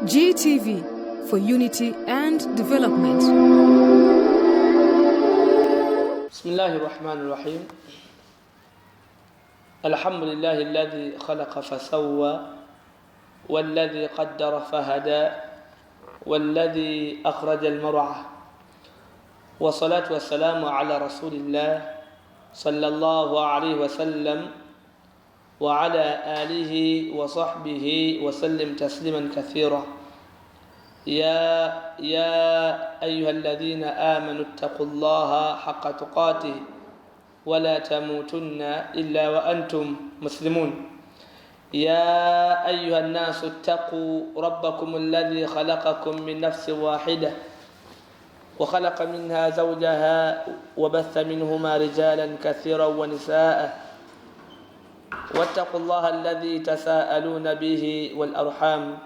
GTV for unity and development. بسم الله الرحمن الرحيم. الحمد لله الذي خلق فسوى والذي قدر فهدى والذي أخرج المرعى، والصلاة والسلام على رسول الله صلى الله عليه وسلم وعلى آله وصحبه وسلم تسليما كثيرا. يا أيها الذين آمنوا اتقوا الله حق تقاته ولا تموتن إلا وأنتم مسلمون. يا أيها الناس اتقوا ربكم الذي خلقكم من نفس واحدة وخلق منها زوجها وبث منهما رجالا كثيرا ونساء، واتقوا الله الذي تساءلون به والأرحام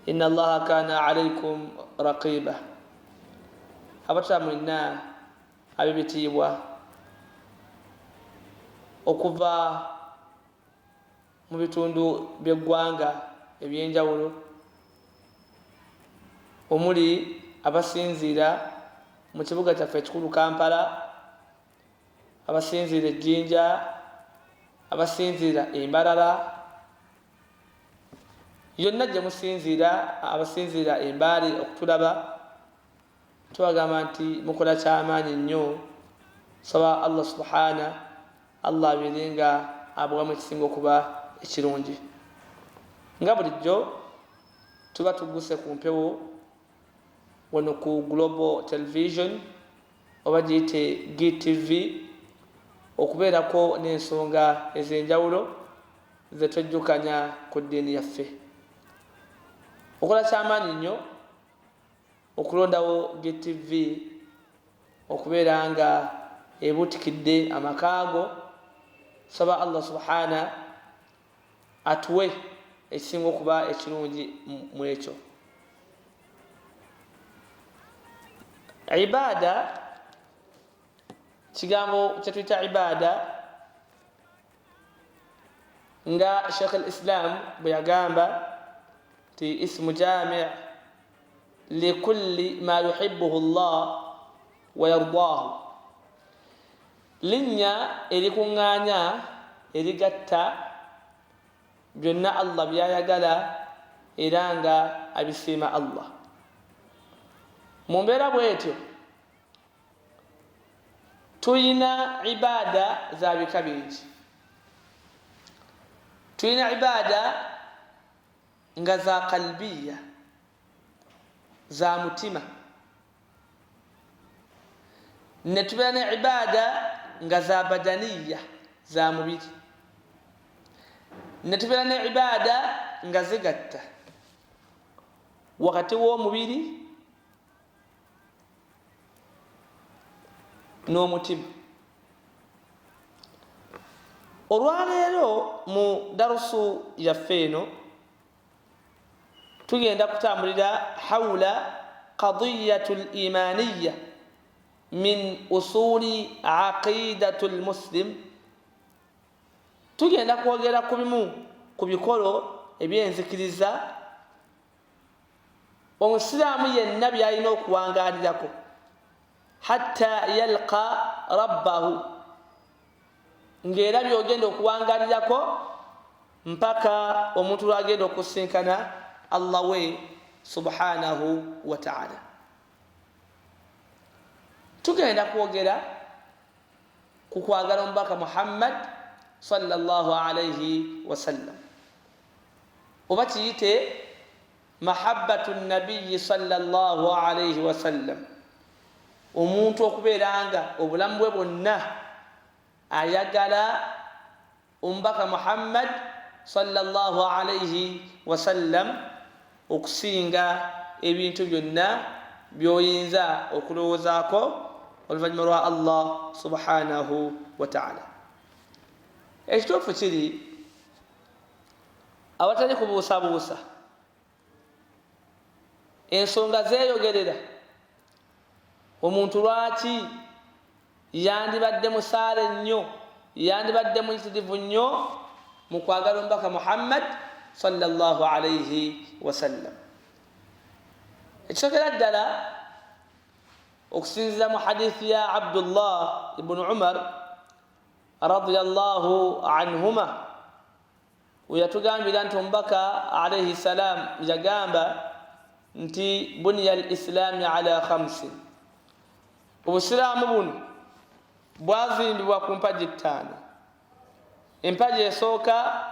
إن الله كان عليكم رقيبا. Abatamwina abibitibwa okuva mu bitundu by'eggwanga ebyenjawulo omuli abasinziira mu kibuga kyaffe ekikulu Kampala, abasinziira e Jinja, abasinziira e Mbarara, yonna gye musinziira, abasinziira e Mbale okutulaba, tubagamba nti mukola kyamaanyi nnyo. Saba Allah subhana Allah abirenga abuwamu ekisinga okuba ekirungi. Nga bulijjo tuba tuguse ku mpewo wano ku Global Television oba giyite GTV okubeerako n'ensonga ez'enjawulo ze twejjukanya ku ddiini yaffe. Okola kyamaanyi nnyo okulondawo GTV okubeera nga ebuutikidde amakaago. Saba Allah subhana atuwe ekisinga okuba ekirungi mu ekyo. Ibaada, kigambo kye tuyita ibaada nga Sheikh al-Islam bwe yagamba ti ismu jami' likulli ma yuhibbuhu Allah wa yardaahu, linnya erikuŋŋaanya erigatta byonna Allah byayagala era nga abisiima Allah. Mu mbeera bwetyo tuyina ibaada za bika bingi. Tuyina ibaada nga za qalbiya, za mutima, ne tubeera ne ibaada nga za badaniya, za mubiri, ne tubeera ne ibaada nga zigatta wakati w'omubiri n'omutima. Olwaleero mu darusu yaffe eno tugenda kutambulira hawla qadiyatu al-imaniya min usuli aqidatu al-muslim. Tugenda kwogera ku bimu ku bikolo ebyenzikiriza omusiraamu yenna byalina okuwangalirako hatta yalqa rabbahu, ng'era byogenda okuwangalirako mpaka omuntu lwagenda okusinkana Allah we subhanahu wa ta'ala. Tugenda kwogera ku kwagala omubaka Muhammad sallallahu alayhi wa sallam, oba kiyite mahabbatu nabiyyi sallallahu alayhi wa sallam, omuntu okubeera nga obulamu bwe bwonna ayagala omubaka Muhammad sallallahu alayhi wa sallam okusinga ebintu byonna by'oyinza okulowoozaako oluvannyuma lwa Allah subhanahu wa ta'ala. Ekituufu kiri awatali kubuusabuusa, ensonga zeeyogerera omuntu lwaki yandibadde musaale nnyo, yandibadde muyitirivu nnyo mu kwagala omubaka Muhammad sallallahu alayhi wa sallam. ekisokera ddala okusinziira mu hadithi ya Abdullah ibn Umar radiyallahu anhuma uyatugambira nti omubaka alayhi salam yagamba nti buniya al-islami ala khamsin, obusiraamu buno bwazimbibwa ku mpaji ttaano. Empaji esooka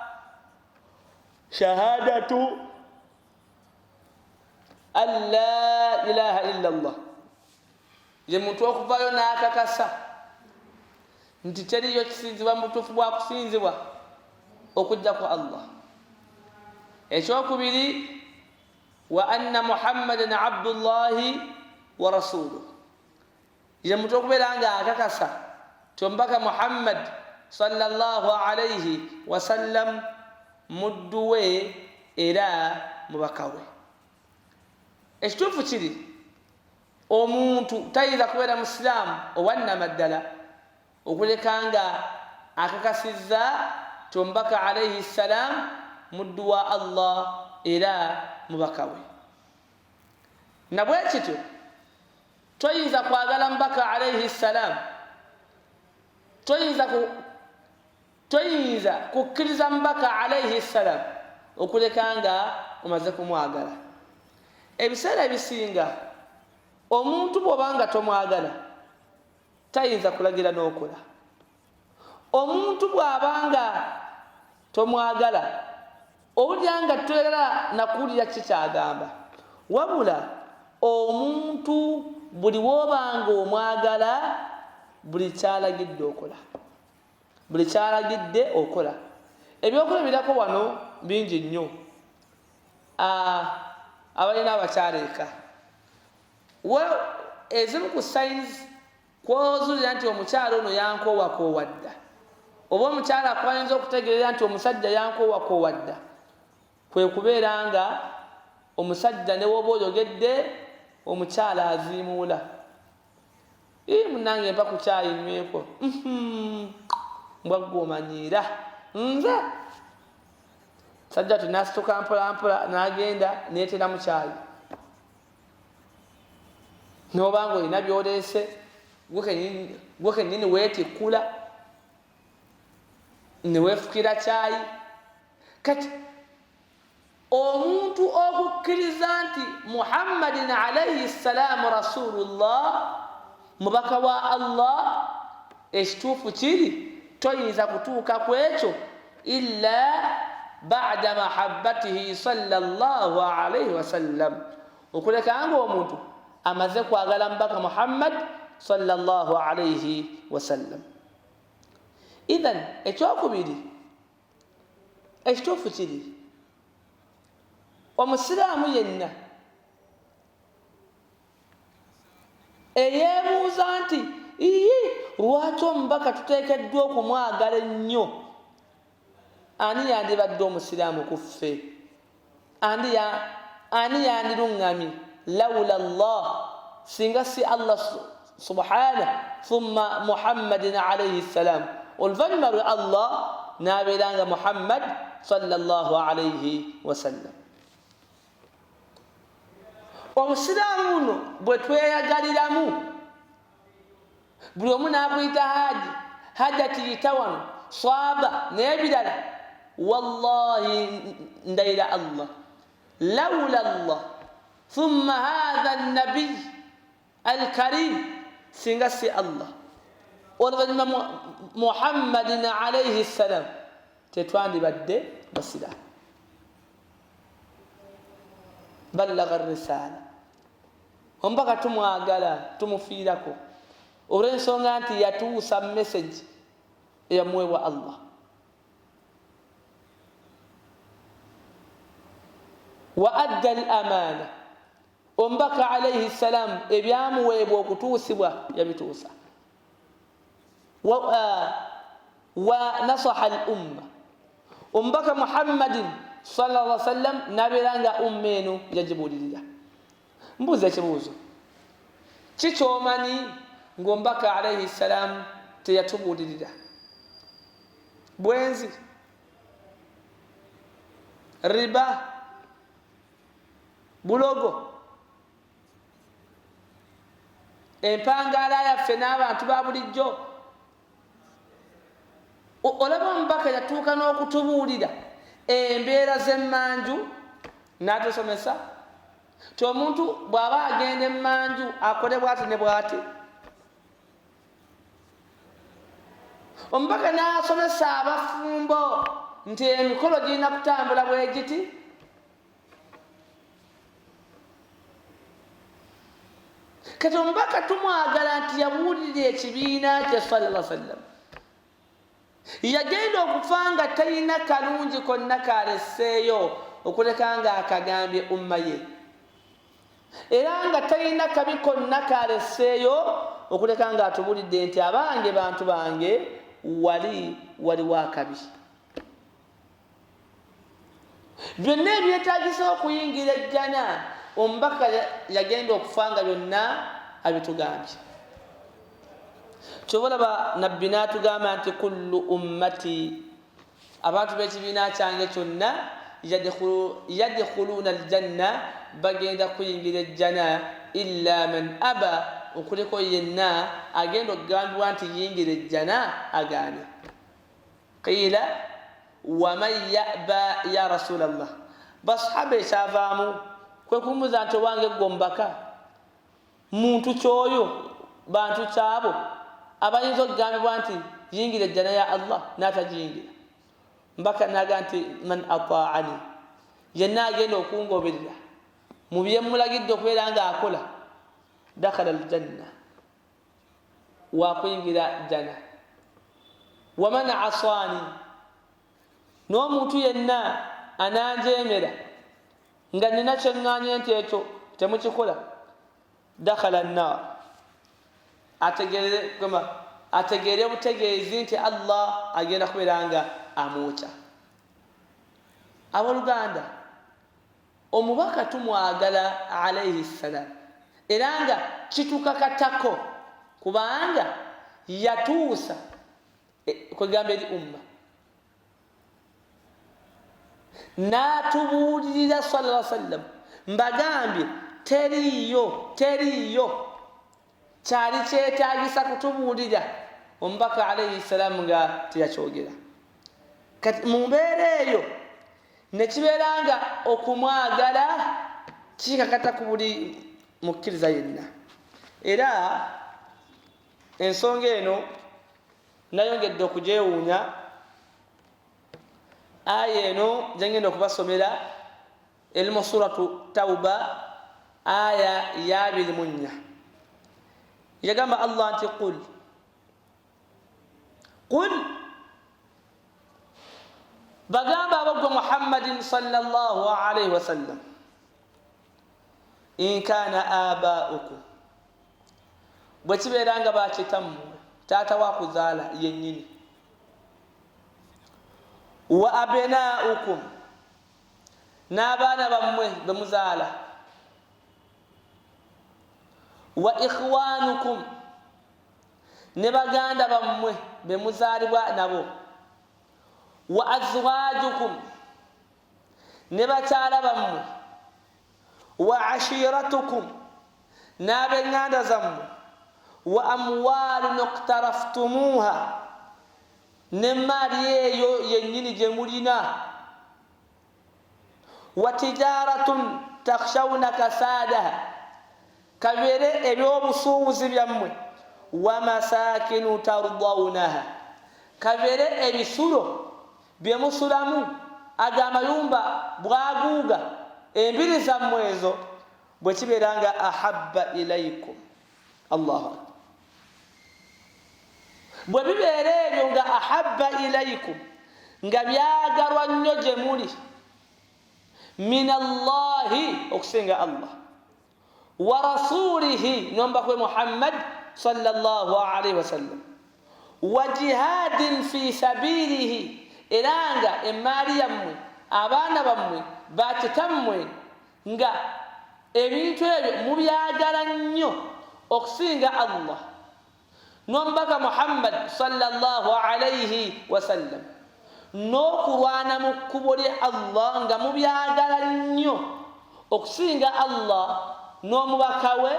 shahadatu an la ilaha illa Allah, ye muntu okuvayo n'akakasa nti teriyo kisinzibwa mu butuufu bwa kusinzibwa okujja ku Allah. Ekyokubiri wa anna Muhammadan abdullahi wa rasuluhu, ye muntu okubeera nga akakasa ti omubaka Muhammad sallallahu alayhi wasallam muddu we era mubaka we. Ekituufu kiri omuntu tayinza kubeera musiraamu owannama ddala okuleka nga akakasizza ti omubaka alayhi salam muddu wa Allah era mubaka we. Nabwe kityo toyinza kwagala mubaka alayhi salam, toyinza kukkiriza mubaka alayhi salam okuleka nga omaze kumwagala. Ebiseera ebisinga omuntu bw'obanga tomwagala tayinza kulagira n'okola. Omuntu bw'abanga tomwagala owulira nga toyagala nakuwulira ki kyagamba, wabula omuntu buli w'obanga omwagala buli kyalagidde okola, buli kyalagidde okola. Ebyokola birako wano bingi nnyo. Abalina abakyala eka ezimu ku signs kwozulira nti omukyala ono yankoowakowadda, oba omukyala akbayinza okutegeerera nti omusajja yankoowakowadda, kwe kubeera nga omusajja ne woba oyogedde omukyala aziimuula. Munange mpa ku kyayi nyweko, mbwa gw'omanyiira nze. Sajja tunasituka mpolampola n'agenda neetera mu kyayi. N'obanga olina by'oleese gwe kennyini weetikkula ne weefukira kyayi. Kati omuntu okukkiriza nti Muhammadin alayhi salaamu rasulullah mubaka wa Allah, ekituufu kiri toyinza kutuuka ku ekyo illa ba'da mahabbatihi sallallahu alayhi wasallam, okuleka nga omuntu amaze kwagala mubaka Muhammad sallallahu alayhi wasallam. Idhan ekyokubiri ekituufu kiri omusiraamu yenna eyeebuuza nti lwaki omubaka tuteekeddwa okumwagala ennyo, ani yandibadde omusiraamu ku ffe? Ani yandiruŋŋamye? lawla Allah, singa si Allah subhanahu thumma Muhammadin alayhi salam, oluvannyuma lwe Allah n'abeeranga Muhammad sallallahu alayhi wasallam. Obusiraamu buno bwe tweyagaliramu, buli omu n'akuyita haji, hajjatiyita wano, swaba n'ebirala, wallahi ndayira Allah, lawla Allah thumma hadha an-nabiy al-karim, singa si Allah oluvannyuma Muhammadin alayhi salam, tetwandibadde basiraamu. Ballaga risala, omubaka tumwagala tumufiirako olw'ensonga nti yatuusa message eyamuweebwa Allah. Wa adda al-amaana, omubaka alayhi salam ebyamuweebwa okutuusibwa yabituusa. Wa nasaha al-umma, omubaka Muhammadin sallallahu alaihi wasallam nabeeranga umma eno yagibuulirira. Mbuuza ekibuuzo, kikyomanyi ng'omubaka alayhi salam teyatubuulirira? Bwenzi, riba, bulogo, empangaala yaffe n'abantu ba bulijjo olaba omubaka yatuuka n'okutubuulira embeera z'emmanju n'atusomesa ti omuntu bw'aba agenda emmanju akole bw'ati ne bw'ati. Omubaka n'asomesa abafumbo nti emikolo girina kutambula bwe giti. Kati omubaka tumwagala nti yabuulira ekibiina kye sallallahu alaihi wasallam, yagenda okufa nga talina kalungi konna kalesseeyo okuleka nga akagambye umma ye, era nga talina kabi konna kalesseeyo okuleka nga atubuulidde nti abange bantu bange waliwo akabi. Byonna ebyetaagisa okuyingira ejjana omubaka yagenda okufa nga byonna abitugambye. Kyobalaba nabbi n'atugamba nti kullu ummati, abantu b'ekibiina kyange kyonna yadkhuluuna aljanna, bagenda kuyingira ejjana, illa man aba, okuliko yenna agenda okugambibwa nti yingira ejjana agaane. Qiila waman yaba ya rasulallah, basahaba ekyavaamu kwe kumubuuza nti owange gwe omubaka, muntu kyoyo bantu kyabo abayinza okugambibwa nti yingira ejjana ya Allah n'atagiyingira? Mbaka naga nti man ataani, yenna agenda okungoberera mu bye mulagidde okubeera nga akola, dakhala aljanna, wakuyingira jjana. Waman asaani, n'omuntu yenna ananjeemera nga nina kyeŋŋaanye nti ekyo temukikola, dakhala annaar, ategeere butegeezi nti Allah agenda kubeera nga amwokya. Abooluganda, omubaka tumwagala alaihi ssalam, era nga kitukakatako kubanga yatuusa kwegamba eri umma, n'atubuulirira sallallahu alaihi wasallam, mbagambye teriyo kyali kyetaagisa kutubuulira omubaka alaihi ssalam nga teyakyogera. Kati mu mbeera eyo ne kibeera nga okumwagala kikakata ku buli mukkiriza yenna. Era ensonga eno nayongedde okugyewuunya. Aya eno gyengenda okubasomera eri mu suratu Tawba aya ya 24. Yagamba Allah nti qul bagamba abagwe Muhammadin sallallahu alaihi wasallam, in kana abaukum, bwe kibeera nga bakitammwe, taata wakuzaala yennyini, wa abnaukum, n'abaana bammwe bemuzaala, wa ikhwanukum, ne baganda bammwe bemuzaalibwa nabo, wa azwajukum, ne bakyala bammwe, wa ashiratukum, n'ab'eŋŋanda zammwe, wa amwaalun iqtaraftumuha, n'emmaali eyo yennyini gye mulina, wa tijaratun takhshawna kasaadaha, kabeere ebyobusuubuzi byammwe, wa masakinu tardawunaha, kabeere ebisulo bye musulamu, amayumba bwaguuga, embiri zammwe ezo bwe kibeera nga ahabba ilaikum. Allahu akbar. Bwe bibeera ebyo nga ahabba ilaikum, nga byagalwa nnyo gye muli, min Allahi, okusinga Allah, wa rasulihi, nombakwe Muhammad sallallahu alaihi wasallam, wa jihadin fi sabilihi, era nga emmaali yammwe, abaana bammwe, bakitammwe, nga ebintu ebyo mubyagala nnyo okusinga Allah n'omubaka Muhammad sallallahu alaihi wasallam, n'okulwana mu kkubo lya Allah nga mubyagala nnyo okusinga Allah n'omubaka we,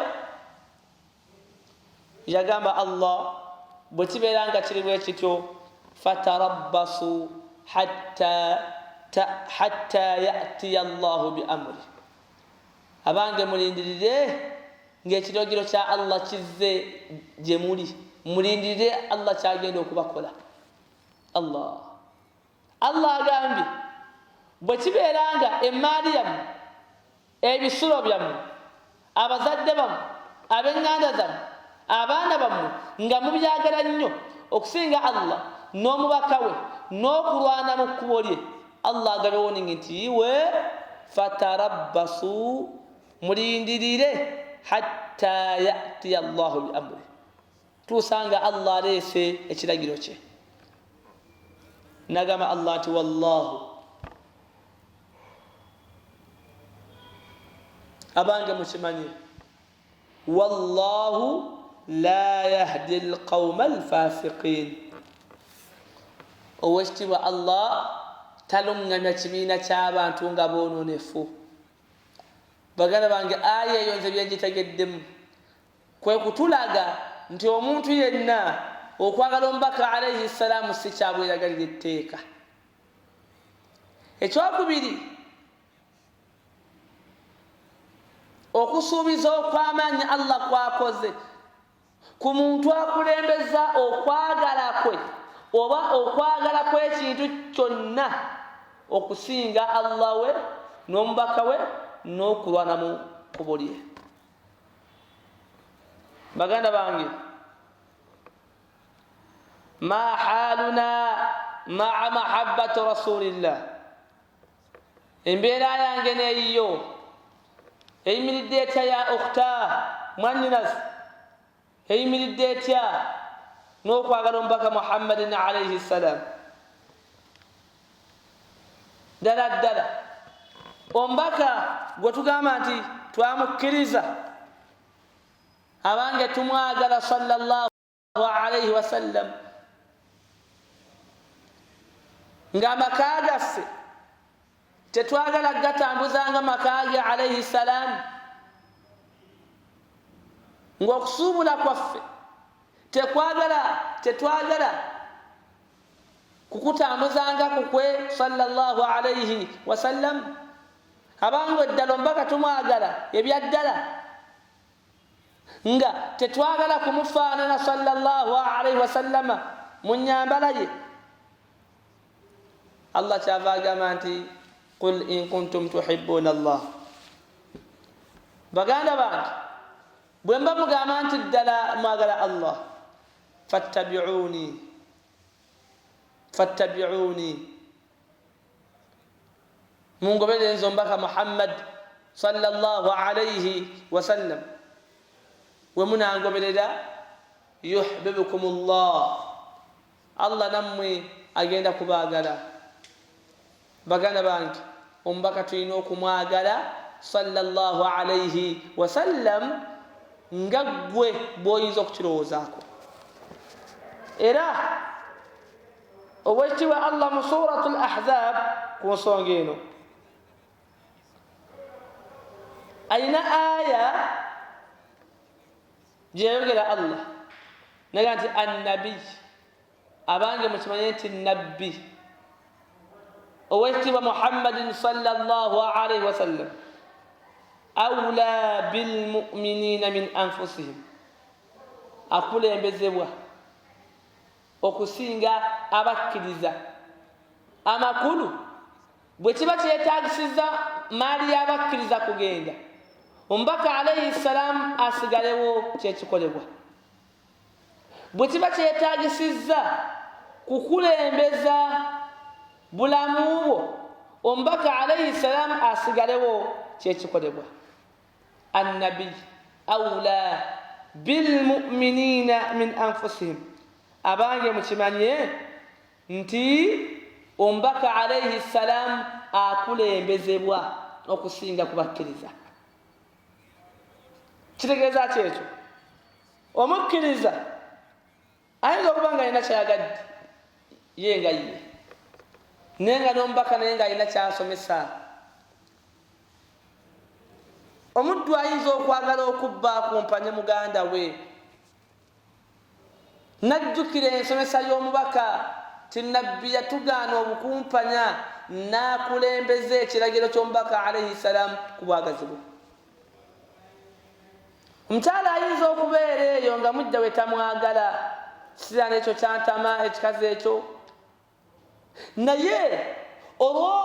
yagamba Allah bwe kibeera nga kiri bwe kityo fatarabbasu hatta ya'tiya Allahu bi amri abange mulindirire ng'ekiragiro kya Allah kizze gye muli mulindirire Allah kyagenda okubakola Allah agambye bwe kibeera nga emmaali yammwe ebisulo byammwe abazadde bammwe ab'eŋŋanda zammwe abaana bammwe nga mubyagala nnyo okusinga Allah n'omubaka we n'okulwana mu kkubo lye Allah agabye woningi nti iwe fatarabbasu mulindirire hatta ya'tiya Allahu bi amri tuusanga Allah aleese ekiragiro kye nagamba Allah nti wallahu abange mukimanye wallahu la yahdi alqawma alfasiqin owekitiibwa Allah talungamya kibiina ky'abantu nga boononefu baganda bange aya eyo nze byengitegeddemu kwe kutulaga nti omuntu yenna okwagala omubaka alayhi salaamu si kyabweragalira etteeka ekyokubiri okusuubiza okw'amaanyi Allah kwakoze ku muntu akulembeza okwagala kwe oba okwagala kw'ekintu kyonna okusinga Allah we n'omubaka we n'okulwana mu kkubo lye baganda bange ma haluna maa mahabbati rasulillah embeera yange neeyiyo eyimiridde etya ya ukhta mwannyinaze eyimiridde etya n'okwagala omubaka Muhammadin alayhi salam ddala omubaka gwe tugamba nti twamukkiriza abange tumwagala sallallahu alayhi wasallam ng'amaka gaffe tetwagala gatambuzanga maka ge alayhi salam ng'okusuubula kwaffe tetwagala kukutambuzanga kukwe sallallahu alayhi wasallam abange eddala omubaka tumwagala ebyaddala nga tetwagala kumufaanana sallallahu alayhi wasallama mu nnyambala ye Allah kyava agamba nti qul in kuntum tuhibbuna Allah baganda bange bwe mba mugamba nti ddala mwagala Allah fattabi'uni mungoberere nze omubaka Muhammad sallallahu alayhi wasallam we munangoberera yuhibbukumullah Allah nammwe agenda kubaagala baganda bange omubaka tulina okumwagala sallallahu alayhi wasallam nga ggwe bw'oyinza okukirowoozaako era obwekitiibwa Allah mu suratul ahzab ku nsonga eno ayina aya gyeyayogera Allah naga nti annabi abange mukimanye nti nabbi owekitiibwa Muhammadin sallallahu alayhi wasallam awla bilmuminina min anfusihim akulembezebwa okusinga abakkiriza amakulu bwe kiba kyetagisiza maali y'abakkiriza kugenda omubaka alayhi salam asigalewo kyekikolebwa bwe kiba kyetagisizza kukulembeza bulamu bwo omubaka alayhi salam asigalewo kyekikolebwa annabi awla bilmuminina min anfusihim abange mukimanye nti omubaka alayhi salam akulembezebwa okusinga kubakkiriza kitegeeza kyekyo omukkiriza ayinza okuba nga alina kyagadde ye nga ye naye nga n'omubaka naye nga alina kyasomesa omuddu ayinza okwagala okubba akumpanye muganda we najjukira ensomesa y'omubaka ti nabbi yatugaana obukumpanya n'akulembeza ekiragiro ky'omubaka alayhi salaam ku bwagazi bwe. Omukyala ayinza okubeera eyo nga mujja we tamwagala, sira n'ekyo kyantama ekikazi ekyo, naye olwo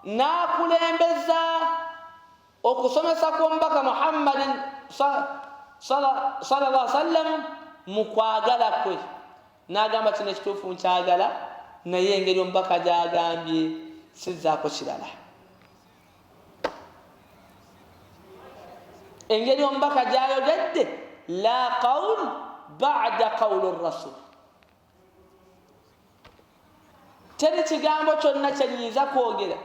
n'akulembeza okusomesa kw'omubaka Muhammadin sallallahu alaihi wasallam mu kwagala kwe, n'agamba kino ekituufu nkyagala, naye engeri omubaka gy'agambye sizzaako kirala. engeri omubaka gy'ayogedde la qawl ba'da qawli rasul, teri kigambo kyonna kye nnyinza kwogera,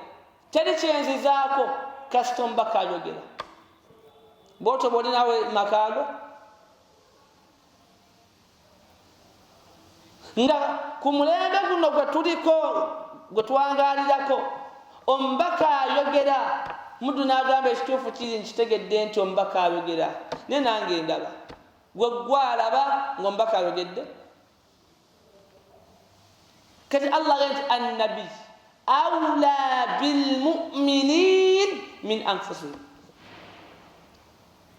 teri kyenzizaako kasita omubaka ayogera. bw'otyo bw'olinawe makaago nga ku mulembe guno gwe tuliko gwe twangaalirako omubaka ayogera, muddu n'agamba ekituufu kiri nkitegedde nti omubaka ayogera, naye nange ndaba gwe gwalaba ng'omubaka ayogedde. kati Allah agamba nti annabi awla bilmuminin min anfusihim,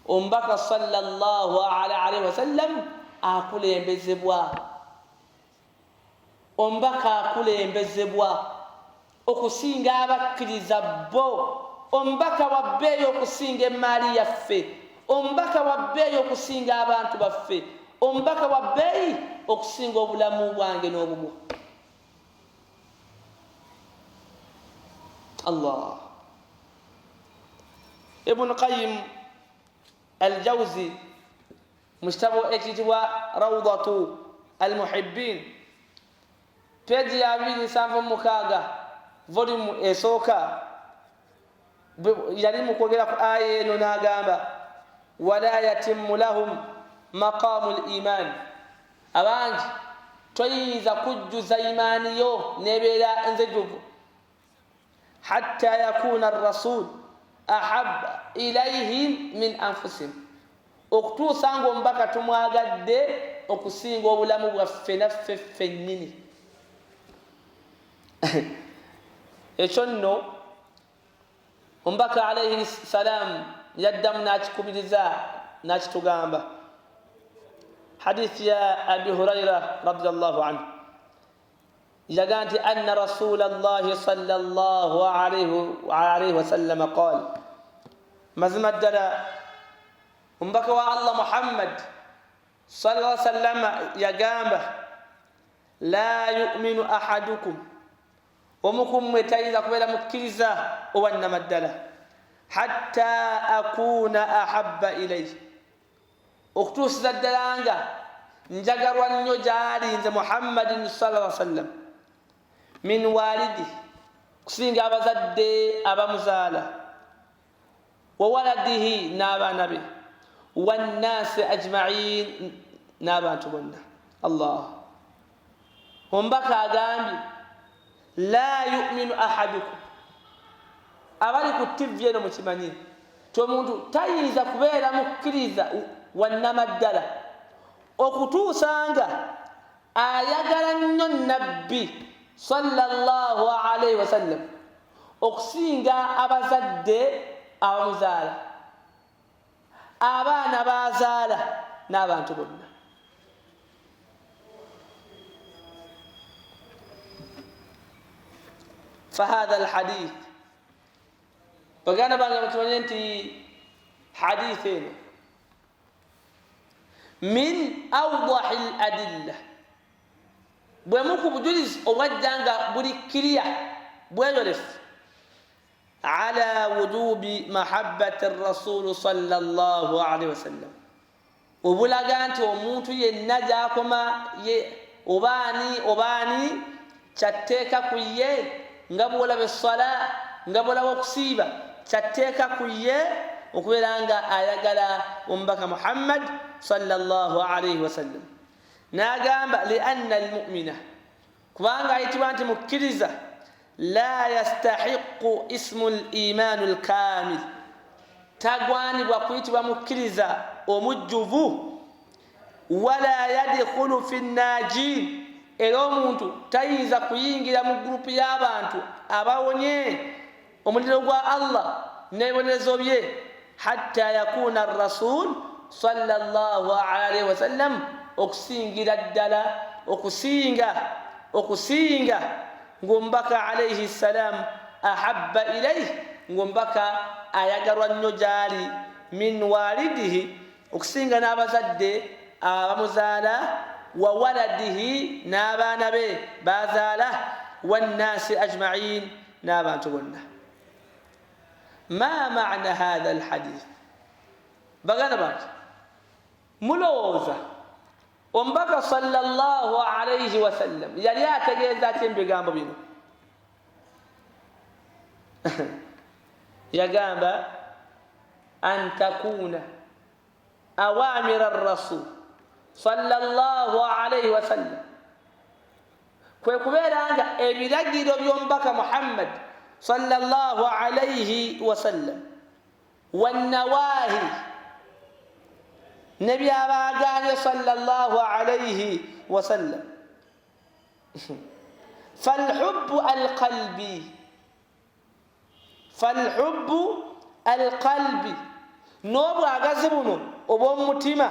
omubaka sallallahu alaihi wasallam akulembezebwa, omubaka akulembezebwa okusinga abakkiriza bo, omubaka wabbeeyo okusinga emaali yaffe, omubaka wabbeeyi okusinga abantu baffe, omubaka wabbeeyi okusinga obulamu bwange n'obubwo. Allah. Ibn Qayyim al-Jawzi mu kitabo ekiyitibwa Rawdatu al-Muhibbin, peegi ya 276 volume esooka, yali mu kwogera ku aya eno n'agamba wala yatimmu lahum maqamu l-iman, abangi toyinza kujjuza imaani yo n'ebeera nzejuvu hatta yakuna ar-rasul ahabba ilayhim min anfusihim, okutuusa nga omubaka tumwagadde okusinga obulamu bwaffe naffe ffennyini. ekyo nno omubaka alayhi salaam yaddamu n'akikubiriza n'akitugamba. hadithi ya abi hurayra radiyallahu anhu yagamba nti anna rasulallahi sallallahu alayhi wasallam qala, mazima ddala omubaka wa Allah Muhammad sallallahu alayhi wasallam yagamba la yu'minu ahadukum, omukummwe tayinza kubeera mukkiriza owannama ddala hatta akuna ahabba ilayhi, okutuusiza ddala nga njagalwa nnyo gy'ali nze Muhammadin sallallahu alayhi wasallam min walidi, kusinga abazadde abamuzaala, wa waladihi n'abaana be, wannaasi ajma'in n'abantu bonna. Allah. omubaka agambye la yu'minu ahadukum, abali ku TV eno mukimanyi ti omuntu tayinza kubeera mukkiriza wannama ddala okutuusa nga ayagala nnyo nabbi sallallahu alayhi wasallam okusinga abazadde abamuzaala, abaana bazaala n'abantu bonna. فهذا الحديث baganda bange mutumanye nti hadith eno min awdahi al-adilla, bwemu ku bujulizi obwajjanga buli kiriya bweyolefu ala wujubi mahabbati rasulu sallallahu alaihi wasallam, obulaga nti omuntu yenna gyakoma obaani kyatteeka ku ye, nga bwolaba essala, nga bwolaba okusiiba, kyatteeka ku ye okubeera nga ayagala omubaka Muhammad sallallahu alaihi wasallam. N'agamba lianna almu'mina, kubanga ayitibwa nti mukkiriza, la yastahiqu ismu al-iman al-kamil, tagwanibwa kuyitibwa mukkiriza omujjuvu wala yadkhulu fi nnajin era omuntu tayinza kuyingira mu gurupu y'abantu abawonye omuliro gwa Allah n'ebibonerezo bye hatta yakuna ar-rasul sallallahu alayhi wa sallam okusingira ddala okusinga ng'omubaka alayhi salam ahabba ilayhi ng'omubaka ayagalwa nnyo gyali min walidihi okusinga n'abazadde abamuzaala wa waladihi n'abaana be bazaala wannaasi ajma'in n'abantu bonna. ma ma'na hadha alhadith baganda bantu mulowooza omubaka sallallahu alayhi wa sallam yali ategeeza ati ebigambo bino yagamba an takuna awamira ar-rasul sallallahu alayhi wa sallam kwe kubeeranga ebiragiro by'omubaka Muhammad sallallahu alayhi wa sallam wannawahi nebyabaaganye sallallahu alayhi wa sallam falhubbu alqalbi n'obwagazi buno obw'omutima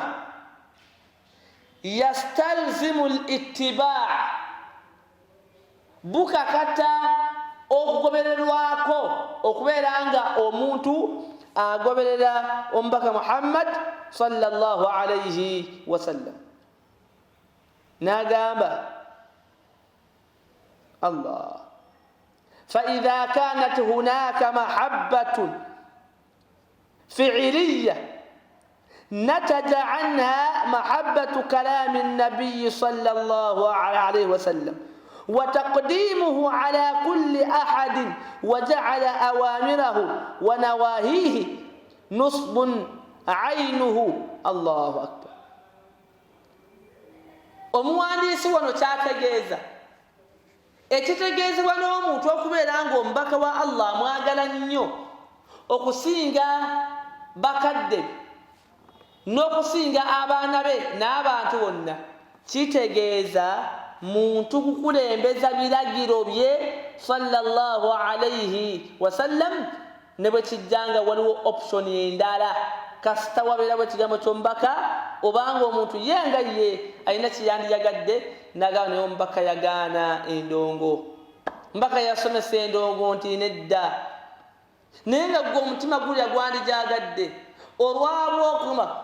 yastalzimu al-ittiba' bukakata okugobererwako okubeera nga omuntu agoberera omubaka Muhammad sallallahu alayhi wa sallam. N'agamba Allah فإذا كانت هناك محبة فعلية نتج عنها محبة كلام النبي صلى الله عليه وسلم وتقديمه على كل أحد وجعل أوامره ونواهيه نصب عينه الله أكبر. omuwandiisi wano kyategeeza ekitegeezebwa n'omuntu okubeera nga omubaka wa Allah amwagala nnyo okusinga bakadde n'okusinga abaana be n'abantu bonna kitegeeza muntu kukulembeza biragiro bye sallallahu alayhi wa sallam ne bwe kijjanga waliwo option endala kasita wabeera bwe kigambo ky'omubaka obanga omuntu yenga ye alina kiyandiyagadde nagamba naye omubaka yagaana endongo mbaka yasomesa endongo nti nedda naye nga gwe omutima gulya gwandijagadde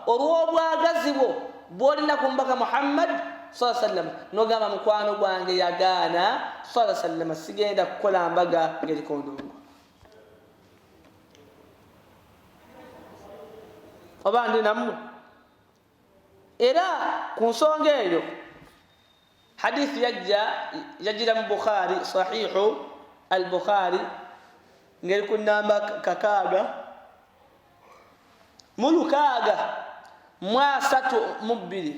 olw'obwagazi bwo bw'olina ku mubaka Muhammad sallallahu alayhi wa sallam nogamba mukwano gwange yagaana sallallahu alayhi wa sallam sigenda kukola mbaga ng'eriko ndongo. oba ndi nammwe era ku nsonga eyo hadithi yajjira mu Bukhari sahihu al-Bukhari ngeri ku namba 632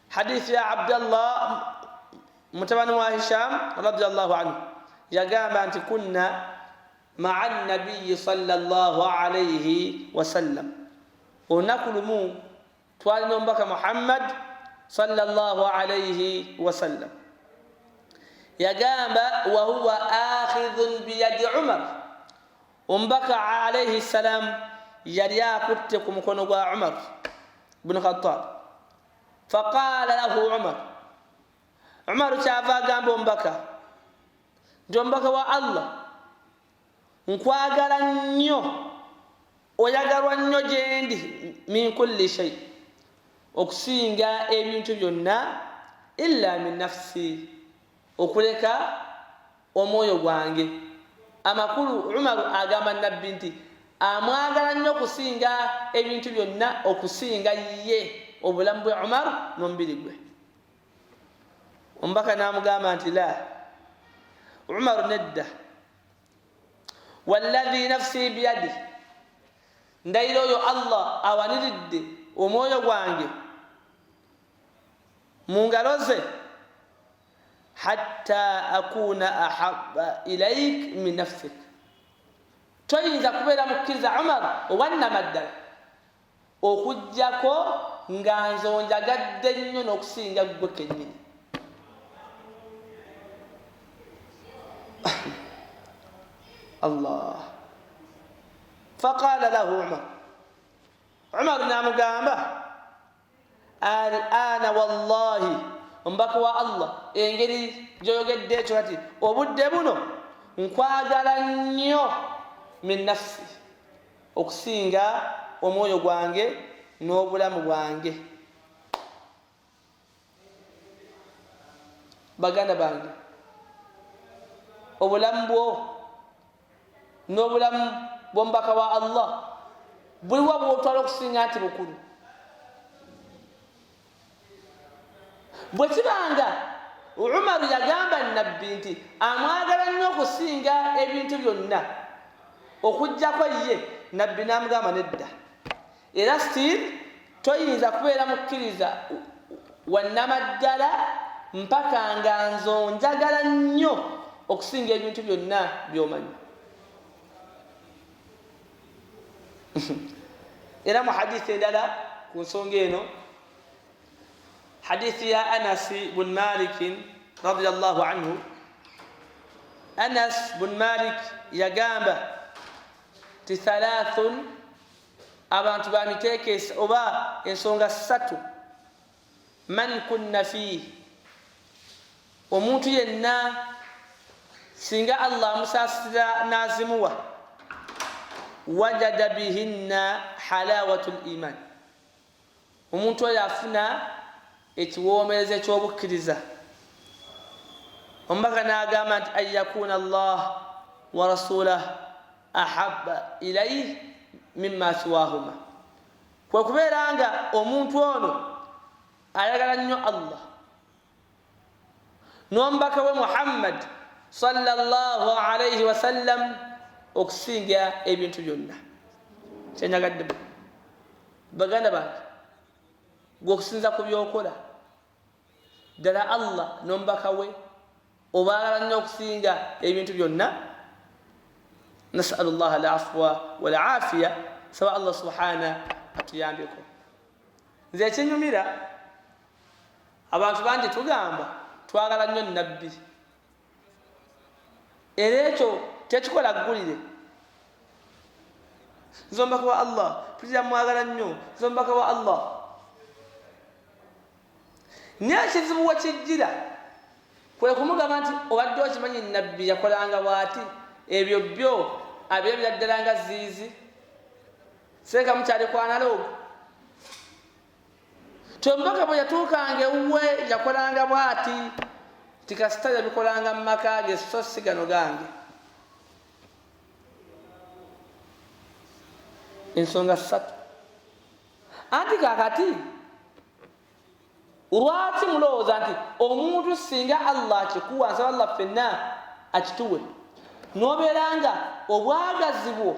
hadithi ya Abdallah mutabani wa Hisham radiyallahu anhu yagamba nti kunna ma'a an-nabiy sallallahu alayhi wa sallam olunaku lumu twalina omubaka Muhammad sallallahu alayhi wa sallam yagamba wa huwa akhidhun biyadi Umar omubaka alayhi salam yali akutte ku mukono gwa Umar ibn Khattab faqala lahu Umar kyava agamba omubaka nti omubaka wa Allah nkwagala nnyo oyagalwa nnyo gyendi min kulli shay okusinga ebintu byonna illa min nafsi okuleka omwoyo gwange. Amakulu Umar agamba nabbi nti amwagala nnyo okusinga ebintu byonna okusinga ye obulamu bwe Umar n'omubiri gwe. Omubaka n'amugamba nti la Umar nedda walladhi nafsi biyadi ndayiro oyo Allah awaniridde omwoyo gwange mu ngalo ze hatta akuna ahabba ilayk min nafsik toyinza kubeera mukkiriza Umar owannama ddala okujjako nga nzonjagadde nnyo n'okusinga ggwe kennyini. Allah. Faqala lahu Umar n'amugamba al-ana wallahi, omubaka wa Allah engeri gy'oyogedde ekyo kati obudde buno nkwagala nnyo min nafsi, okusinga omwoyo gwange n'obulamu bwange. Baganda bange, obulamu bwo n'obulamu bw'omubaka wa Allah buliwa bwotwala okusinga nti bukulu. Bwe kibanga Umaru yagamba nabbi nti amwagala nnyo okusinga ebintu byonna okujjako ye, nabbi n'amugamba nedda, era still toyinza kubeera mukkiriza wannamaddala mpaka nga nzonjagala nnyo okusinga ebintu byonna by'omanyi. Era mu hadithi endala ku nsonga eno, hadithi ya Anas bin Malik radiyallahu anhu. Anas bin Malik yagamba ti thalathun, abantu bamiteekesa oba ensonga ssatu, man kunna fihi, omuntu yenna singa Allah amusaasira n'azimuwa, wajada bihinna halawatul iman, omuntu oyo afuna ekiwoomereza ekyobukkiriza. Omubaka n'agamba nti an yakuna Allah wa rasulah ahabba ilayhi mimma siwahuma, kwe kubeera nga omuntu ono ayagala nnyo Allah n'omubaka we Muhammad sallallahu alayhi wasallam okusinga ebintu byonna. Kyenyagadde baganda bange, gwe okusinza ku byokola ddala Allah n'omubaka we obaagala nnyo okusinga ebintu byonna. Nasalu llaha al-afwa wal afiya, saba Allah subhanahu atuyambeko. Nze ekinyumira abantu bangi tugamba twagala nnyo nabbi, era ekyo tekikola ggulire. Nze omubaka wa Allah tulira mwagala nnyo, nze omubaka wa Allah. Naye ekizibu we kijjira kwe kumugamba nti obadde okimanyi nabbi yakolanga bw'ati, ebyo byo abyebira ddala nga ziizi, seeka mukyali ku analogu. Omubaka bwe yatuukanga ewuwe yakolanga bw'ati, ti kasita yabikolanga mu maka ge, so si gano gange. Ensonga ssatu. Anti kaakati lwaki mulowooza nti omuntu singa Allah akikuwa, nsaba Allah ffenna akituwe, n'obeera nga obwagazi bwo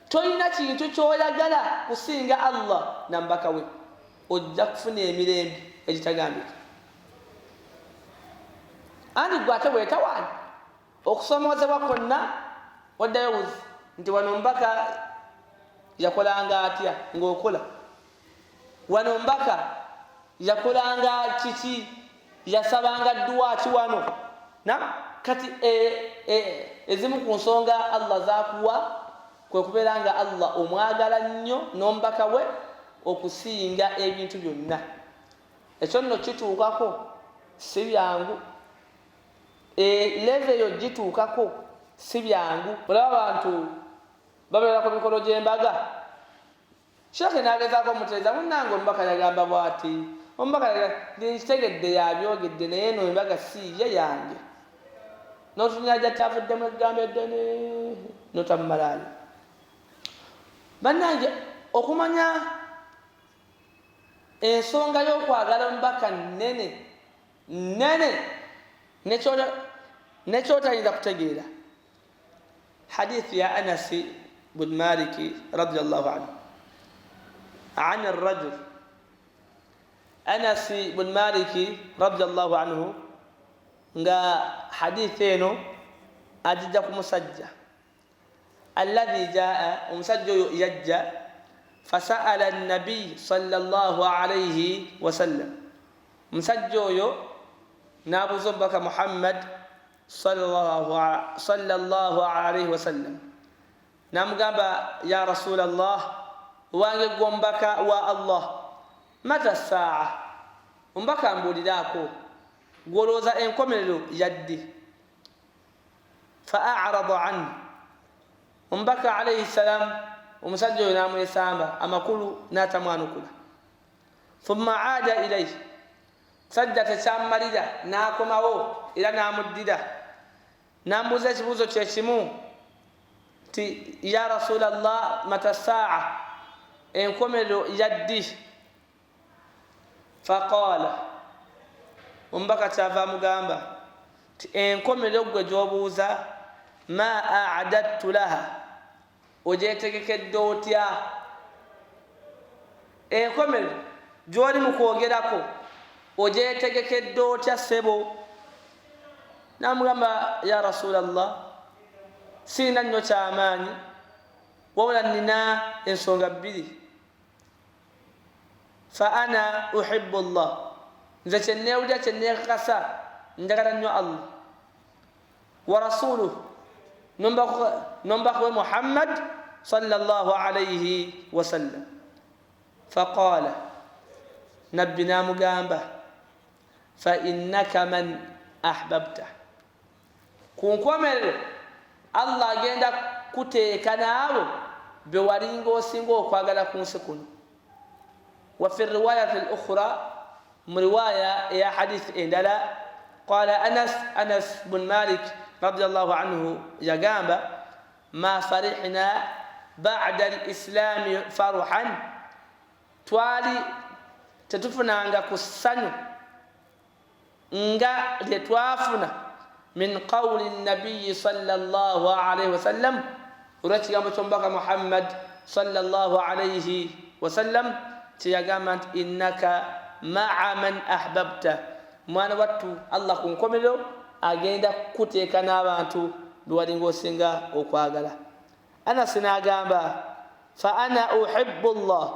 tolina kintu ky'oyagala kusinga Allah na mubaka we, ojja kufuna emirembe egitagambika. Anti gwe ate bwetawaanya okusomoozebwa kwonna oddayo buzi nti wano omubaka yakolanga atya ng'okola, wano omubaka yakolanga kiki, yasabanga dduwa ki wano na kati ezimu ku nsonga Allah zaakuwa kwe kubeera nga Allah omwagala nnyo n'omubaka we okusinga ebintu byonna. Ekyo nno kituukako si byangu, leve eyo gituukako si byangu. Olaba abantu babeera ku mikolo gy'embaga, Sheikh n'agezaako mutereeza munnange omubaka yagamba bw'ati, omubaka nkitegedde yabyogedde naye eno embaga si ye yange, n'otunyira gy'atavuddemu eggambo eddene n'otamumalayo. Bannange okumanya ensonga y'okwagala omubaka nnene nekyotayinza kutegeera. Hadithi ya Anas bin Malik radiyallahu anhu عن الرجل. أنس بن مالك رضي الله عنه nga haditheno ajja kumusajja alladhi jaa, omusajja oyo yajja فسأل النبي صلى الله عليه وسلم مسجويو نابو زبك محمد صلى الله عليه وسلم نام غابا يا رسول الله وانغي غومبك والله متى الساعة مبكا مبوداكو غولوزا انكملو يدي فأعرض عنه مبكا عليه السلام ومسجل نام يسامبا أما كل ناتمانو كلا ثم عاد إليه سجدت شامريدا ناكم أو إلى نام الديدا نام بوزش بوزو تشمو يا رسول الله متى الساعة إن كملوا يدي فقال مبكا تافا مغامبا إن كملوا جوابوزا ما أعددت لها ojetegeke dotya enkomero joli mukwogerako ojetegeke dotya sebo namugamba ya rasulallah sina nnyo kyamaanyi wabula nina ensonga bbiri fa ana uhibbu llah nze kyenneewulira kyenneekakasa njagala nnyo allah wa rasuluhu نمبر محمد صلى الله عليه وسلم فقال نبنا مغامبا فإنك من أحببته كون كومل الله جندا كوتي كناو بورينغو سينغو كواغالا كون سكون وفي الرواية الأخرى رواية يا حديث إندلا قال أنس بن مالك رضي الله عنه يقام ما فرحنا بعد الإسلام فرحا توالي تتفنا عنك كسانو نغا لتوافنا من قول النبي صلى الله عليه وسلم ورتي يوم محمد صلى الله عليه وسلم تيقام إنك مع من أحببته ما نوتو الله كنكم له agenda kuteeka n'abantu biwalinga osinga okwagala. Anas n'agamba fa ana uhibbu llah,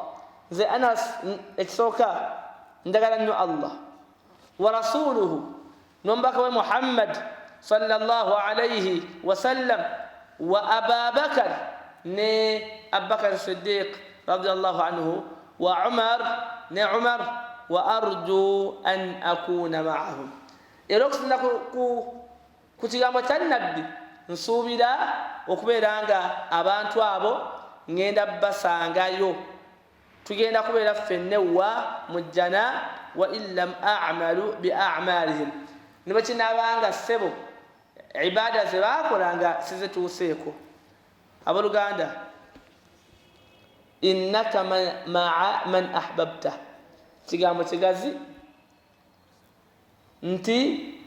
nze Anas ekisooka njagala nnyo Allah wa rasuluhu n'omubaka we Muhammad sallallahu alayhi wasallam wa Ababakar ne Abubakar Siddiq radiyallahu anhu wa Umar ne Umar wa arju an akuna ma'ahum. Era okusinda ku kigambo kya nabbi nsuubira okubeera nga abantu abo ngenda basangayo, tugenda kubeera ffenna wa mujjana wa illam a'malu bi a'malihim, ne bwe kinaabanga ssebo ibaada ze baakolanga sizituuseeko. Abooluganda, innaka ma'a man ahbabta, kigambo kigazi nti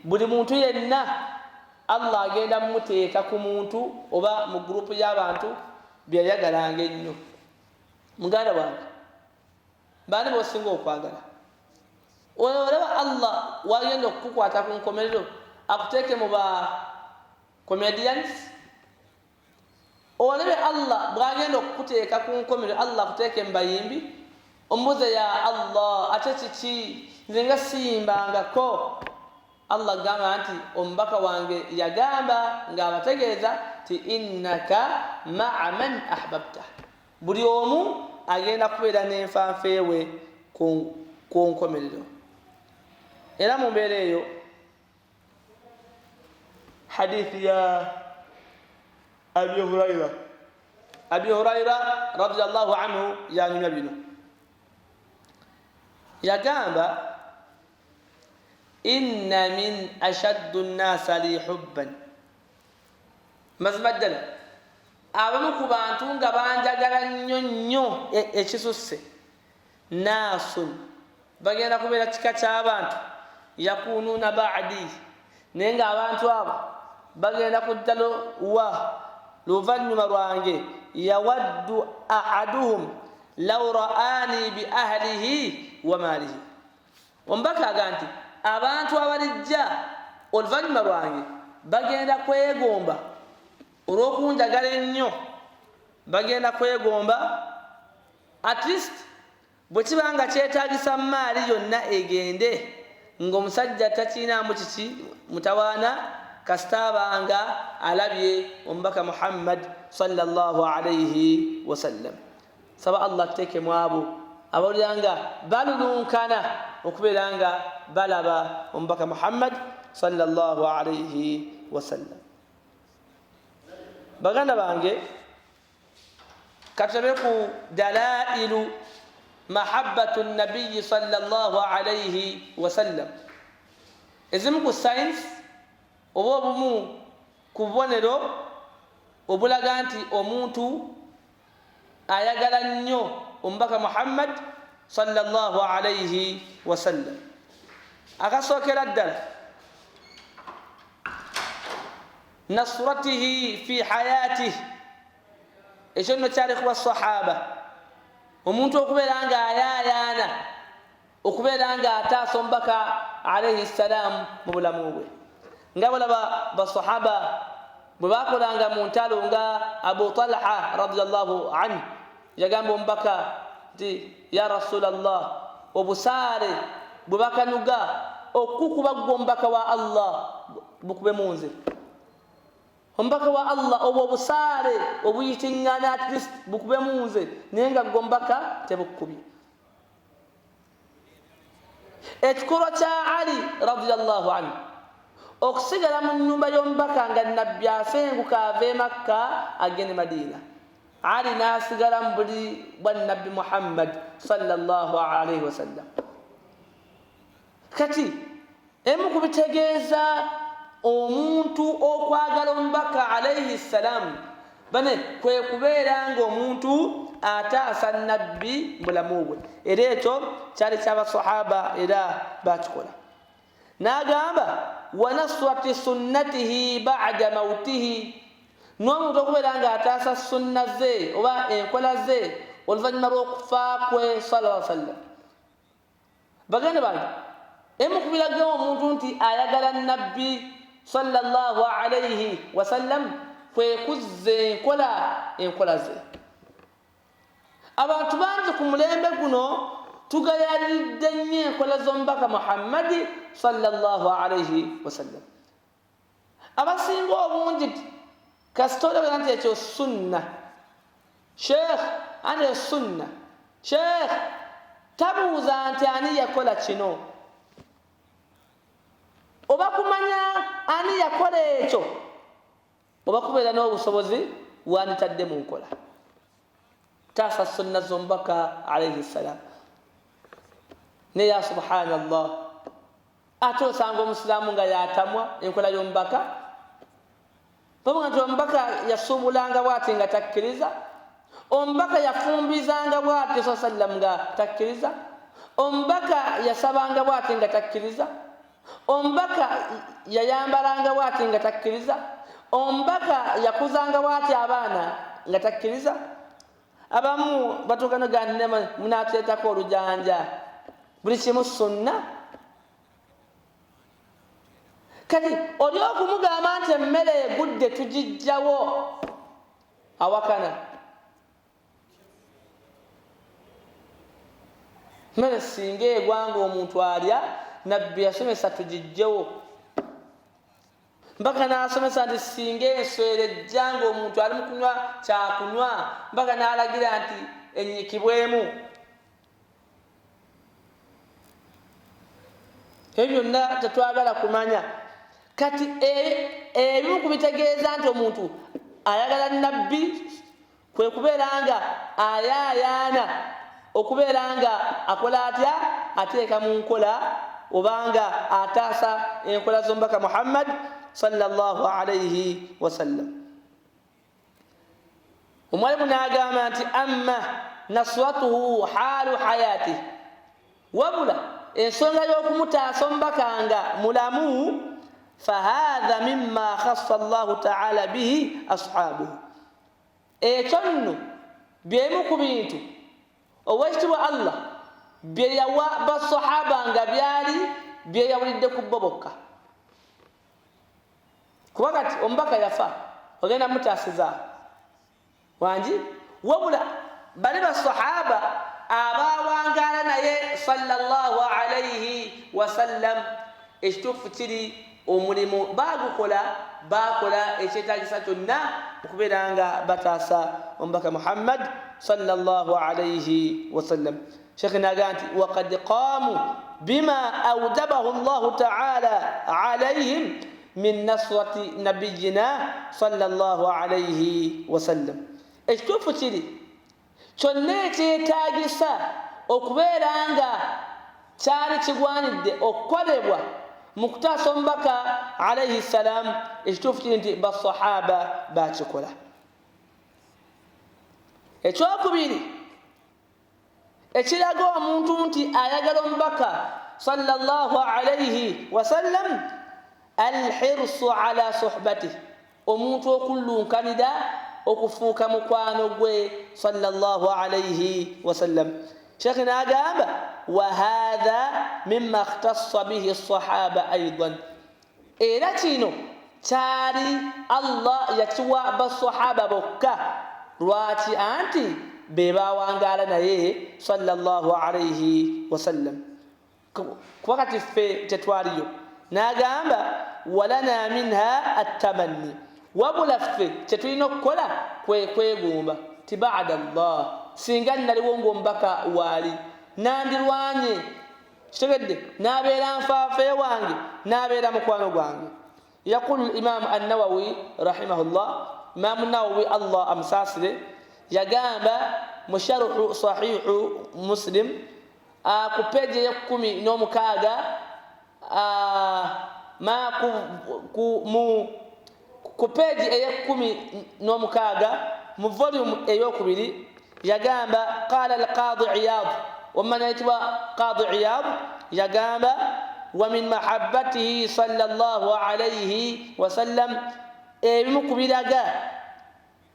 buli muntu yenna Allah agenda muteeka ku muntu oba mu gurupu y'abantu byeyagalanga ennyo. Muganda wange, baani b'osinga okwagala? Olaba Allah wagenda okukukwata ku nkomerero akuteeke mu ba comedians? Olabe Allah bwagenda okukuteeka ku nkomerero Allah akuteeke mu bayimbi? Ombuze ya Allah, ate kiki nze nga siyimbangako? Allah gamba nti omubaka wange yagamba ng'abategeeza ti innaka ma'a man ahbabta, buli omu agenda kubeera n'enfanfeewe ku nkomerero. Era mu mbeera eyo hadithi ya Abi Hurayra radiyallahu anhu yanyumya bino, yagamba inna min ashaddu nnasa li hubban, mazima ddala abamu ku bantu nga banjagala nnyo nnyo ekisusse, naasun bagenda kubeera kika ky'abantu yakunuuna ba'di, naye ng'abantu abo bagenda kudda luvannyuma lwange, yawaddu ahaduhum law ra'ani bi ahlihi wa maalihi. Omubaka aga nti abantu abalijja oluvannyuma lwange bagenda kwegomba olw'okunjagala ennyo, bagenda kwegomba at least bwe kibanga kyetaagisa maali yonna egende ng'omusajja takiinaamu kiki mutawaana kasitaabanga alabye omubaka Muhammad sallallahu alayhi wasallam. Saba Allah tuteekemu abo abawulira nga balulunkana okubeera nga balaba omubaka Muhammad sallallahu alayhi wasallam. Baganda bange, katulabe ku dalailu mahabbatu nabiyyi sallallahu alayhi wasallam. Ezimu ku science oba obumu ku bubonero obulaga nti omuntu ayagala nnyo omubaka Muhammad sallallahu alayhi wasallam. Akasookera ddala nasratihi fi hayatihi, ekyo nno kyali kuba sahaba, omuntu okubeera nga ayaayaana okubeera nga ataasa omubaka alayhi salam mu bulamu bwe. nga balaba basahaba bwe bakolanga mu ntalo nga Abu Talha radiyallahu anhu yagamba omubaka nti ya Rasulallah, obusaale bwe bakanuga okukuba gwe omubaka wa Allah bukube munze. Omubaka wa Allah obwo obusaale obuyitiŋŋana at least bukube munze naye nga gwe omubaka tebukubye. Ekikolwa kya Ali radiyallahu anhu okusigala mu nnyumba y'omubaka nga nabbi asenguka ava e Makka agende Madina, Ali n'asigala mu buli bwa nabbi Muhammad sallallahu alayhi wasallam. Kati emu ku bitegeeza omuntu okwagala omubaka alayhi salam bane kwe kubeera nga omuntu ataasa nabbi bulamu bwe, era ekyo kyali ky'abasahaba era bakikola. N'agamba wa nasrati sunnatihi ba'da mautihi, n'omuntu okubeera nga ataasa sunna ze oba enkola ze oluvannyuma lw'okufa kwe sallallahu alaihi wasallam. Baganda bange, emu ku biraga omuntu nti ayagala nabbi sallallahu alaihi wasallam kwe kuzza enkola ze. Abantu bangi ku mulembe guno tugayaliridde nnyo enkola z'omubaka Muhammadi sallallahu alaihi wasallam. Abasinga obungi kasitolera nti ekyo sunna, sheikh ani sunna, sheikh tabuuza nti ani yakola kino oba kumanya ani yakola ekyo oba kubeera n'obusobozi wanditadde mu nkola. Taasa sunna z'omubaka alaihi salam. Ne ya subhanallah, ate osanga omusiraamu nga yatamwa enkola y'omubaka. Bavuga nti omubaka yasuubulanga bw'ati nga takkiriza, omubaka yafumbizanga bw'ati sallam nga takkiriza, omubaka yasabanga bw'ati nga takkiriza, omubaka yayambalanga bw'ati nga takkiriza, omubaka yakuzanga bw'ati abaana nga takkiriza. Abamu batuuka n'ogamba munaatuleetako olujanja, buli kimu sunna. Kati oli okumugamba nti emmere egudde tugijjawo awakana. Mmere singa egwanga omuntu alya, nabbi yasomesa tugijjewo. Mpaka n'asomesa nti singa enswera ejjanga omuntu ali mu kunywa kyakunywa, mpaka n'alagira nti ennyikibwemu. Ebyo byonna tetwagala kumanya. Kati ebimu ku bitegeeza nti omuntu ayagala nabbi kwe kubeera nga ayaayaana okubeera nga akola atya, ateeka mu nkola obanga ataasa enkola z'omubaka Muhammad sallallahu alayhi wasallam. Omwalimu n'agamba nti amma nasratuhu haalu hayati, wabula ensonga y'okumutaasa omubaka nga mulamu, fahadha mimma khassa Allahu ta'ala bihi ashabuhu, ekyo nno byemu ku bintu owekitibwa Allah bye yawa basahaba nga byali byeyawulidde ku bo bokka. Kuba kati omubaka yafa ogenda mutaasiza wangi, wabula bali basahaba abawangala naye sallallahu alayhi wasallam ekituufu kiri omulimu bakola ekyetaagisa kyonna okubeera nga bataasa omubaka Muhammad sallallahu alayhi wasallam. Sheikh naga nti waqad qaamu bima awjabahu Allahu ta'ala alayhim min nasrati nabiyyina sallallahu alayhi wasallam. Ekituufu kiri kyonna ekyetaagisa okubeera nga kyali kigwanidde okukolebwa mu kutaasa omubaka alayhi salam, ekituufu kiri nti basahaba bakikola. Ekyokubiri ekiraga omuntu nti ayagala omubaka sallallahu alayhi wasallam, alhirsu ala suhbatihi, omuntu okulunkanira okufuuka mukwano gwe sallallahu alayhi wasallam. Sheikh nagamba wa hadha mimma ikhtassa bihi as-sahaba aidan, era kino kyali Allah yakiwa basahaba bokka. Lwaki? Anti be bawangala naye sallallahu alayhi wasallam, wakati ffe tetwaliyo. Nagamba walana minha at-tamanni, wabula ffe kyetulina okukola kwe kwegomba ti ba'da Allah, singa naliwo ng'omubaka waali nandirwanye, kitegedde, nabeera nfaafe wange, nabeera mukwano gwange. Yaqulu al-imam an-Nawawi rahimahullah, imam an-Nawawi Allah amsaasire, yagamba mu sharhu sahihu Muslim ku peji ya 16 ku peji eya 16 mu volume eyokubiri, yagamba qala al-Qadi Iyad, ومن يتبع قاضي عياض يقام ومن محبته صلى الله عليه وسلم بمكبيرا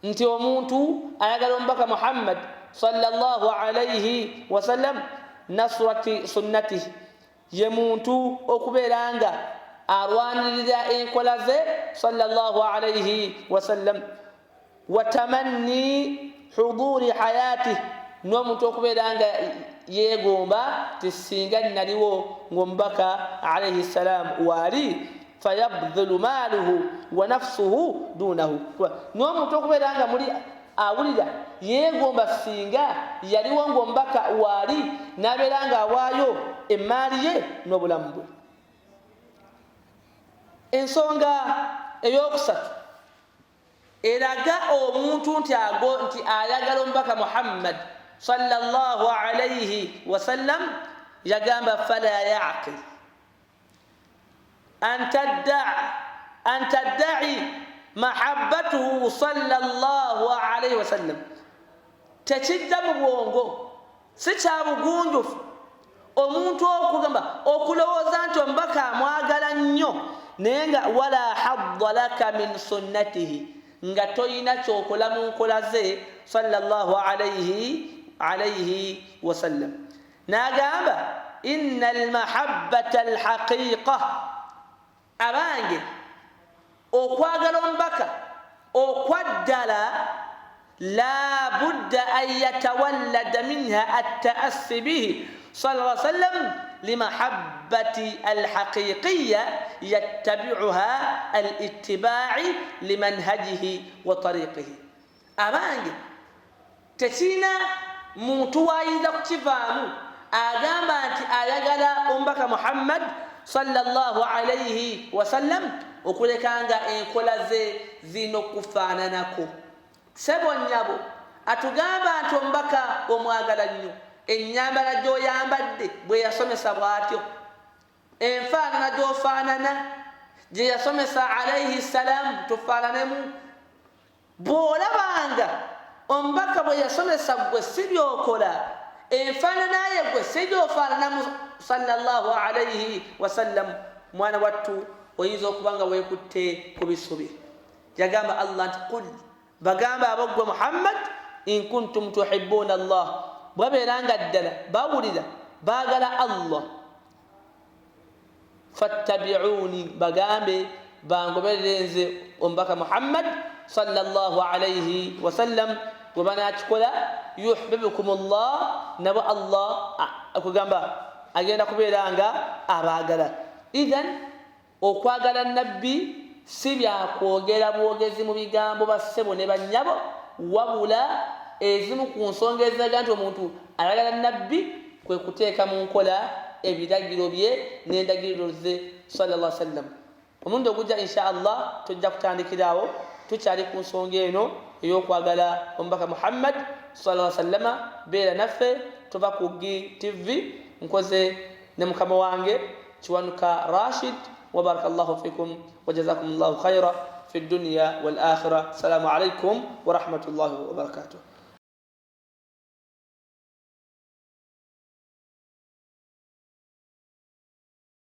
انت وموتو ايغالون بك محمد صلى الله عليه وسلم نصرة سنته يموتو اوكبيرانغا اروان لذا انكولازي صلى الله عليه وسلم وتمني حضور حياته nomuntu okubeera nga yeegomba tisinga naliwo ngombaka alayhi salam waali fayabdhulu maaluhu wa nafsuhu dunahu. Nomuntu okubeera nga muli awulira yeegomba singa yaliwo ngombaka waali nabeera nga awaayo emaali ye n'obulamu bwe. Ensonga eyokusatu eraga omuntu nti ayagala omubaka Muhammad sallallahu alayhi wasallam, yagamba fala ya'qil an tadda'i mahabbatuhu sallallahu alayhi wasallam. Tekijja mu bwongo, si kya bugunjufu omuntu okugamba okulowooza nti omubaka amwagala nnyo naye nga wala hadda laka min sunnatihi, nga toyina kyokola mu nkola ze sallallahu alayhi wasallam. Nagamba inna almahabbata alhaqiqa, abange okwagala omubaka okwaddala la budda an yatawallada minha at-ta'assi bihi sallallahu alayhi wasallam limahabbati alhaqiqiyya yattabi'uha alittiba'i limanhajihi wa tariqihi. Abange tekina muntu wayinza kukivaamu agamba nti ayagala omubaka Muhammad sallallahu alayhi wasallam okulekanga enkola ze zino kufaananako. Sebo nnyabo atugamba nti omubaka omwagala nnyo, ennyambala gy'oyambadde bwe yasomesa bw'atyo, enfaanana gy'ofaanana gye yasomesa alayhi salam tufaananemu. Bw'olabanga omubaka bwe yasomesa gwe si byokola, enfaanana ye gwe si gy'ofaananamu sallallahu alayhi wasallam, mwana wattu oyinza okuba nga weekutte ku bisubi. Yagamba Allah nti qul, bagamba abogwe Muhammad, in kuntum tuhibbuna Allah, bwabeeranga ddala bawulira baagala Allah, fattabi'uni, bagambe bangoberere nze omubaka Muhammad sallallahu alayhi wasallam, wabana akikola yuhibbukumullah nabo Allah akugamba agenda kubeera nga abaagala. Idhan okwagala nabbi si byakwogera bwogezi mu bigambo bassebo ne bannyabo, wabula ezimu ku nsonga eziraga nti omuntu ayagala nabbi kwe kuteeka mu nkola ebiragiro bye n'endagiriro ze sallallahu alaihi wasallam. Omulundi ogujja insha Allah tujja kutandikirawo, tukyali ku nsonga eno ey'okwagala omubaka Muhammad sallallahu alaihi wasallam. Beera naffe tuva ku Gi TV, nkoze ne mukama wange Kiwanuka Rashid. وبارك الله فيكم وجزاكم الله خيرا في الدنيا والآخرة. السلام عليكم ورحمة الله وبركاته.